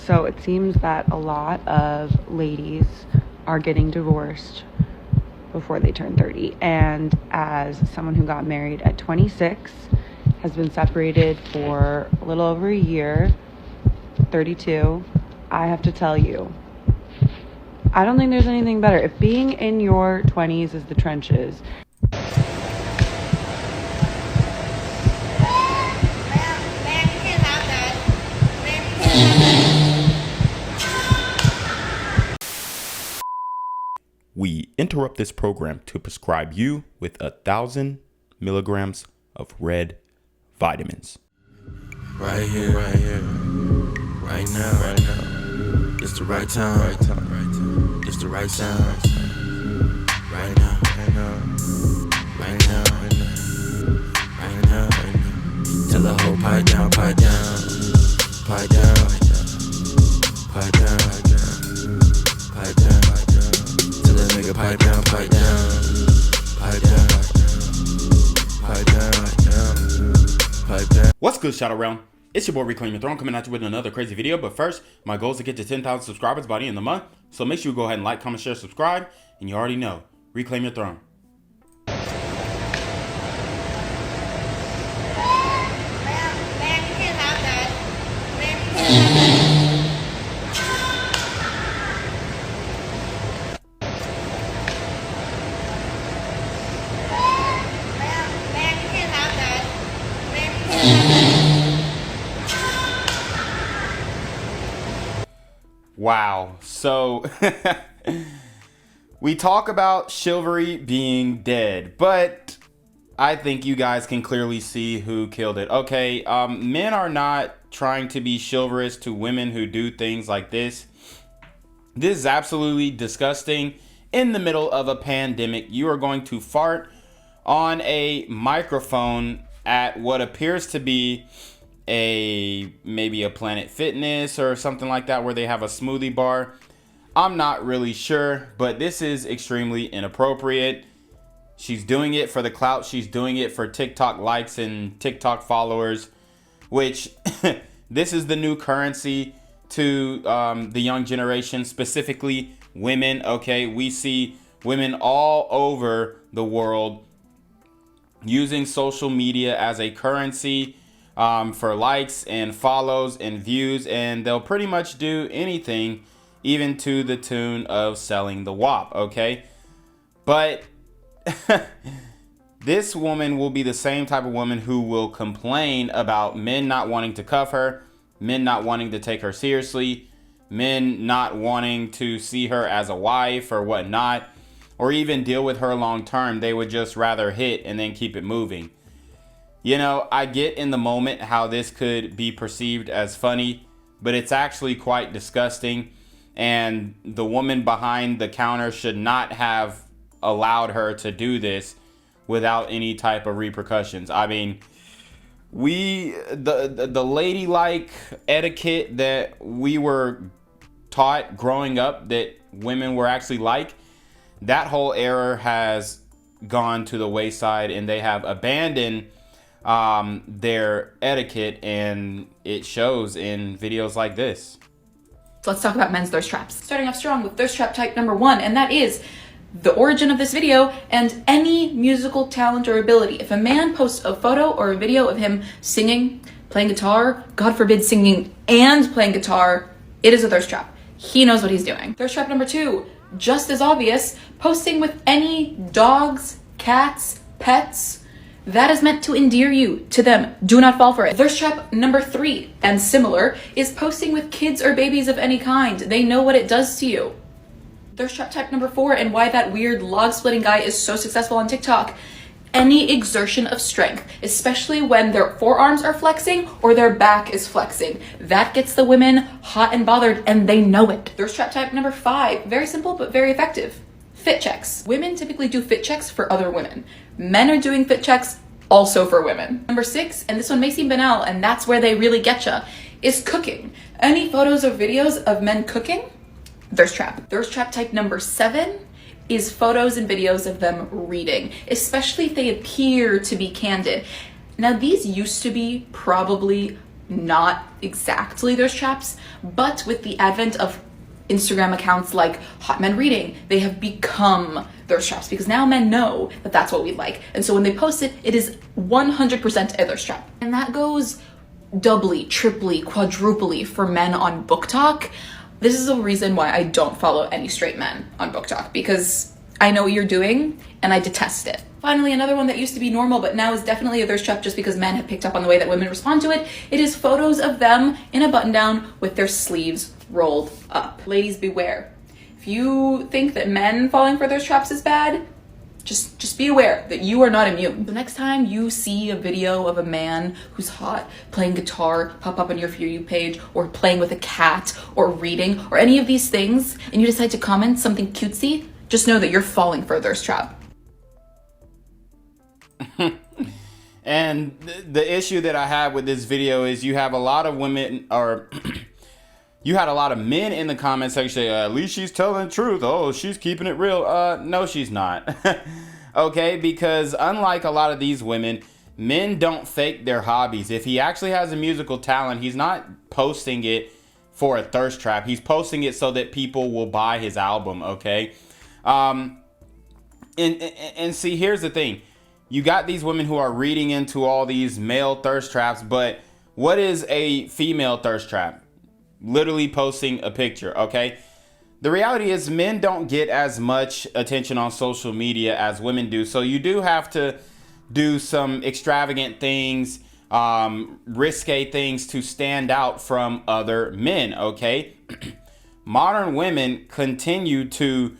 So it seems that a lot of ladies are getting divorced before they turn 30. And as someone who got married at 26, has been separated for a little over a year, 32, I have to tell you, I don't think there's anything better. If being in your 20s is the trenches, we interrupt this program to prescribe you with 1,000 milligrams of red vitamins. Right here, right now. It's the right time, It's the right sound. Right now. Tell the whole pipe down. Tell the nigga pipe down. What's good, Shadow Realm? It's your boy Reclaim Your Throne coming at you with another crazy video. But first, my goal is to get to 10,000 subscribers by the end of the month. So make sure you go ahead and like, comment, share, subscribe. And you already know, Reclaim Your Throne. Wow, so we talk about chivalry being dead, but I think you guys can clearly see who killed it. Okay, men are not trying to be chivalrous to women who do things like this. This is absolutely disgusting. In the middle of a pandemic, you are going to fart on a microphone at what appears to be maybe a Planet Fitness or something like that, where they have a smoothie bar. I'm not really sure, but this is extremely inappropriate. She's doing it for the clout. She's doing it for TikTok likes and TikTok followers, which this is the new currency to the young generation, specifically women. Okay, we see women all over the world using social media as a currency for likes and follows and views, and they'll pretty much do anything, even to the tune of selling the WAP. Okay, but this woman will be the same type of woman who will complain about men not wanting to cuff her, men not wanting to take her seriously, men not wanting to see her as a wife or whatnot, or even deal with her long term. They would just rather hit and then keep it moving. You know, I get in the moment how this could be perceived as funny, but it's actually quite disgusting. And the woman behind the counter should not have allowed her to do this without any type of repercussions. I mean, the ladylike etiquette that we were taught growing up that women were actually like, that whole era has gone to the wayside, and they have abandoned their etiquette, and it shows in videos like this. So let's talk about men's thirst traps. Starting off strong with thirst trap type number 1, and that is the origin of this video and any musical talent or ability. If a man posts a photo or a video of him singing, playing guitar, God forbid singing and playing guitar, it is a thirst trap. He knows what he's doing. Thirst trap number 2, just as obvious, posting with any dogs, cats, pets, that is meant to endear you to them. Do not fall for it. Thirst trap number 3, and similar, is posting with kids or babies of any kind. They know what it does to you. Thirst trap type number 4, and why that weird log splitting guy is so successful on TikTok. Any exertion of strength, especially when their forearms are flexing or their back is flexing. That gets the women hot and bothered, and they know it. Thirst trap type number 5, very simple but very effective. Fit checks. Women typically do fit checks for other women. Men are doing fit checks also for women. Number 6, and this one may seem banal, and that's where they really getcha, is cooking. Any photos or videos of men cooking? Thirst trap. Thirst trap type number 7 is photos and videos of them reading, especially if they appear to be candid. Now, these used to be probably not exactly thirst traps, but with the advent of Instagram accounts like Hot Men Reading, they have become thirst traps because now men know that that's what we like. And so when they post it, it is 100% a thirst trap. And that goes doubly, triply, quadruply for men on Book Talk. This is a reason why I don't follow any straight men on Book Talk, because I know what you're doing and I detest it. Finally, another one that used to be normal but now is definitely a thirst trap just because men have picked up on the way that women respond to it. It is photos of them in a button down with their sleeves rolled up. Ladies, beware. If you think that men falling for thirst traps is bad, just be aware that you are not immune. The next time you see a video of a man who's hot playing guitar pop up on your For You page, or playing with a cat, or reading, or any of these things, and you decide to comment something cutesy, just know that you're falling for a thirst trap. And the issue that I have with this video is you have a lot of women, or you had a lot of men in the comment section say, at least she's telling the truth. Oh, she's keeping it real. No, she's not. Okay, because unlike a lot of these women, men don't fake their hobbies. If he actually has a musical talent, he's not posting it for a thirst trap. He's posting it so that people will buy his album, okay? And see, here's the thing. You got these women who are reading into all these male thirst traps, but what is a female thirst trap? Literally posting a picture, okay? The reality is men don't get as much attention on social media as women do. So you do have to do some extravagant things, risque things to stand out from other men, okay? Modern women continue to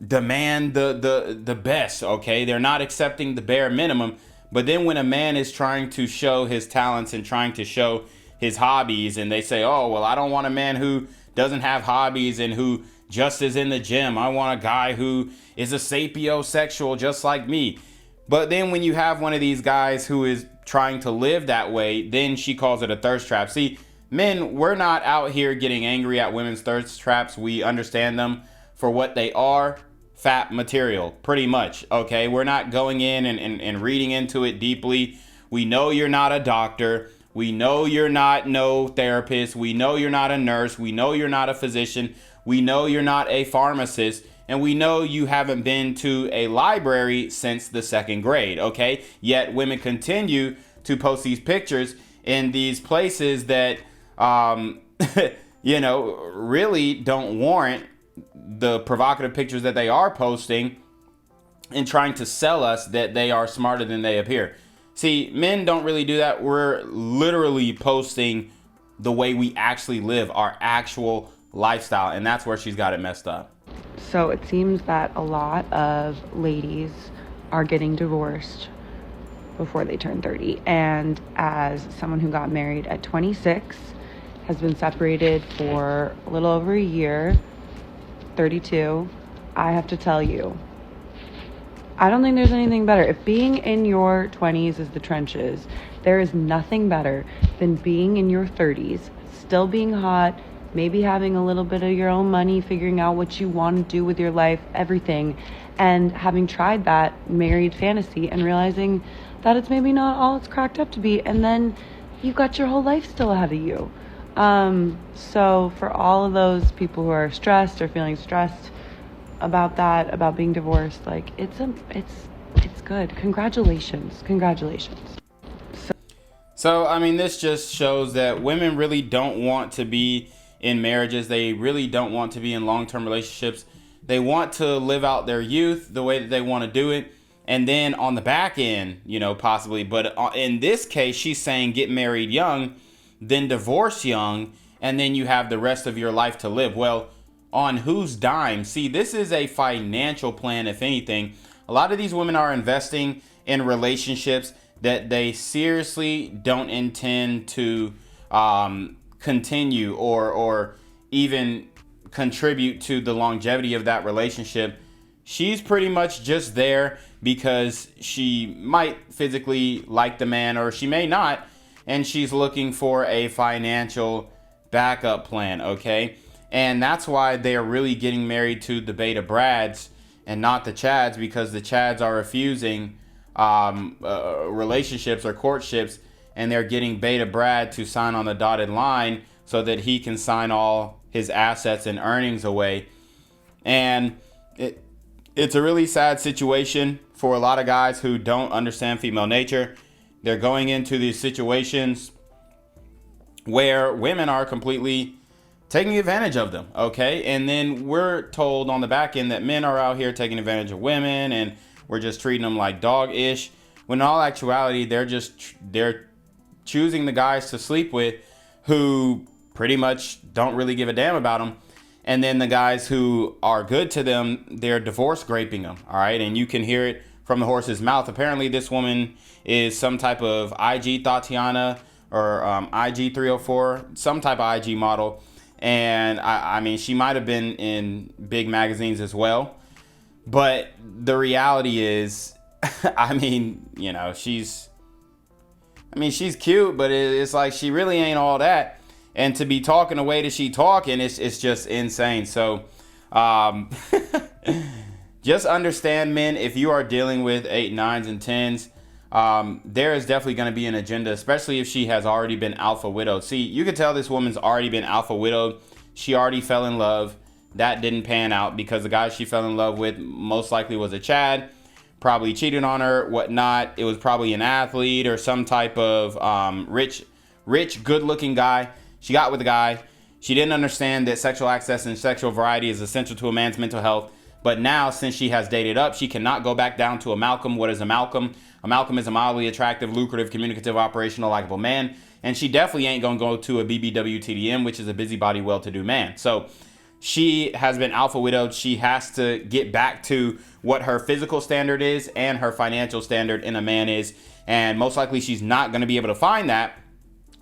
demand the best, okay? They're not accepting the bare minimum. But then when a man is trying to show his talents and trying to show his hobbies, and they say, oh, well, I don't want a man who doesn't have hobbies and who just is in the gym. I want a guy who is a sapiosexual just like me. But then when you have one of these guys who is trying to live that way, then she calls it a thirst trap. See, men, we're not out here getting angry at women's thirst traps. We understand them for what they are. Fat material, pretty much, okay? We're not going in and reading into it deeply. We know you're not a doctor. We know you're not no therapist. We know you're not a nurse. We know you're not a physician. We know you're not a pharmacist. And we know you haven't been to a library since the 2nd grade, okay? Yet women continue to post these pictures in these places that, you know, really don't warrant the provocative pictures that they are posting and trying to sell us that they are smarter than they appear. See, men don't really do that. We're literally posting the way we actually live, our actual lifestyle, and that's where she's got it messed up. So it seems that a lot of ladies are getting divorced before they turn 30. And as someone who got married at 26, has been separated for a little over a year, 32, I have to tell you, I don't think there's anything better. If being in your 20s is the trenches, there is nothing better than being in your 30s, still being hot, maybe having a little bit of your own money, figuring out what you want to do with your life, everything, and having tried that married fantasy and realizing that it's maybe not all it's cracked up to be, and then you've got your whole life still ahead of you. So for all of those people who are stressed or feeling stressed about that, about being divorced, like it's good. Congratulations. So, I mean, this just shows that women really don't want to be in marriages. They really don't want to be in long-term relationships. They want to live out their youth the way that they want to do it. And then on the back end, you know, possibly. But in this case, she's saying get married young, then divorce young, and then you have the rest of your life to live. Well, on whose dime? See, this is a financial plan, if anything. A lot of these women are investing in relationships that they seriously don't intend to continue or even contribute to the longevity of that relationship. She's pretty much just there because she might physically like the man, or she may not, and she's looking for a financial backup plan, okay? And that's why they are really getting married to the beta Brads and not the Chads, because the Chads are refusing relationships or courtships and they're getting Beta Brad to sign on the dotted line so that he can sign all his assets and earnings away. And it's a really sad situation for a lot of guys who don't understand female nature. They're going into these situations where women are completely taking advantage of them, okay? And then we're told on the back end that men are out here taking advantage of women and we're just treating them like dog-ish. When in all actuality, they're choosing the guys to sleep with who pretty much don't really give a damn about them. And then the guys who are good to them, they're divorce graping them, all right? And you can hear it from the horse's mouth. Apparently, this woman is some type of IG Tatiana or IG 304, some type of IG model. And I mean, she might have been in big magazines as well. But the reality is, I mean, you know, she's cute, but it's like she really ain't all that. And to be talking the way that she talking, it's just insane. So just understand, men, if you are dealing with 8, 9s, and 10s, there is definitely going to be an agenda, especially if she has already been alpha widowed. See, you can tell this woman's already been alpha widowed. She already fell in love. That didn't pan out because the guy she fell in love with most likely was a Chad, probably cheated on her, whatnot. It was probably an athlete or some type of rich, good-looking guy. She got with the guy. She didn't understand that sexual access and sexual variety is essential to a man's mental health. But now, since she has dated up, she cannot go back down to a Malcolm. What is a Malcolm? A Malcolm is a mildly attractive, lucrative, communicative, operational, likable man. And she definitely ain't going to go to a BBWTDM, which is a busybody, well-to-do man. So she has been alpha widowed. She has to get back to what her physical standard is and her financial standard in a man is. And most likely she's not going to be able to find that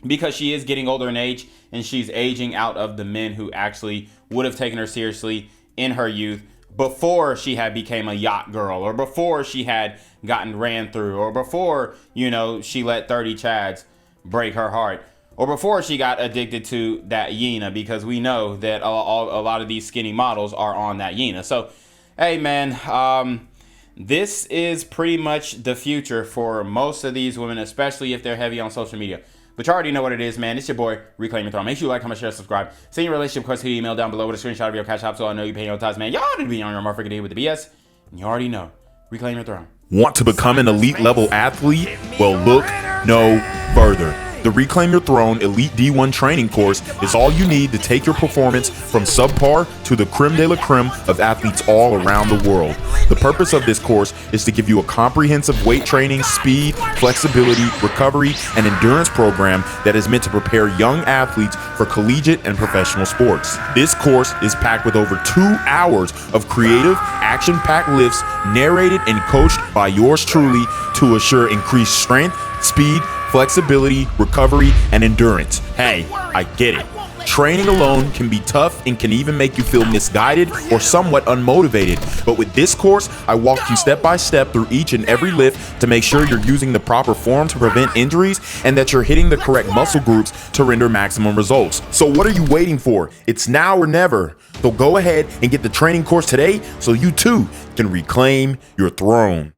because she is getting older in age and she's aging out of the men who actually would have taken her seriously in her youth before she had became a yacht girl, or before she had gotten ran through, or before, you know, she let 30 Chads break her heart, or before she got addicted to that Yena, because we know that a lot of these skinny models are on that Yena. So, hey man, this is pretty much the future for most of these women, especially if they're heavy on social media. But you already know what it is, man. It's your boy, Reclaim Your Throne. Make sure you like, comment, share, subscribe. Send your relationship request to the email down below with a screenshot of your CashApp so I know you pay your tithes, man. Y'all need to be on your motherfucking day with the BS. And you already know. Reclaim Your Throne. Want to become an elite level athlete? Well, look no further. The Reclaim Your Throne Elite D1 training course is all you need to take your performance from subpar to the creme de la creme of athletes all around the world. The purpose of this course is to give you a comprehensive weight training, speed, flexibility, recovery, and endurance program that is meant to prepare young athletes for collegiate and professional sports. This course is packed with over 2 hours of creative, action-packed lifts narrated and coached by yours truly to assure increased strength, speed, flexibility, recovery, and endurance. Hey, I get it. Training alone can be tough and can even make you feel misguided or somewhat unmotivated. But with this course, I walk you step by step through each and every lift to make sure you're using the proper form to prevent injuries and that you're hitting the correct muscle groups to render maximum results. So what are you waiting for? It's now or never. So go ahead and get the training course today so you too can reclaim your throne.